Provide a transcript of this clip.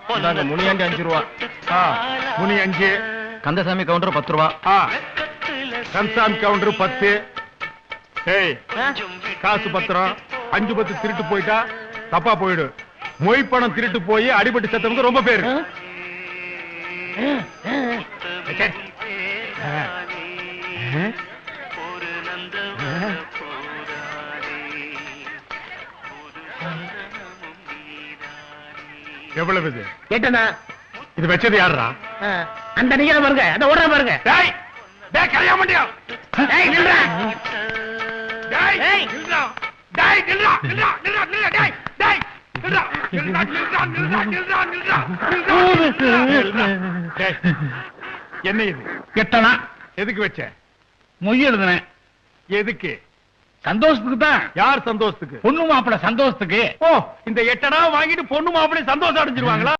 முனியாண்டி 5 ரூபா. முனி 5. கந்தசாமி கவுண்டர் 10 ரூபா. கன்சாமி கவுண்டர் 10. ஏய், காசு பத்திரம் 5 10 திருட்டு போயிட்டா தப்பா போயிடு. மொய் பணம் திருட்டு போய் அடிபட்டு செத்தவங்க ரொம்ப பேரு. எவ்வளவு இது? கேட்டனா இது வச்சது யாரா? அந்த நீங்க பாருங்க, அந்த ஓடுற பாருங்க. டேய் டேய் கரையா மண்டியா. டேய் நில்றா. டேய் நில்றா. டேய் நில்றா நில்றா நில்றா நில்றா. டேய் டேய் நில்றா நில்றா நில்றா நில்றா நில்றா நில்றா. டேய் என்ன இது? கேட்டனா எதுக்கு வச்ச? மொய் எழுதுனேன். எதுக்கு? சந்தோஷத்துக்கு தான். யார் சந்தோஷத்துக்கு? பொண்ணு மாப்பிள்ள சந்தோஷத்துக்கு. ஓ, இந்த 8 அணா வாங்கிட்டு பொண்ணு மாப்பிள்ளை சந்தோஷம் அடைஞ்சிருவாங்களா?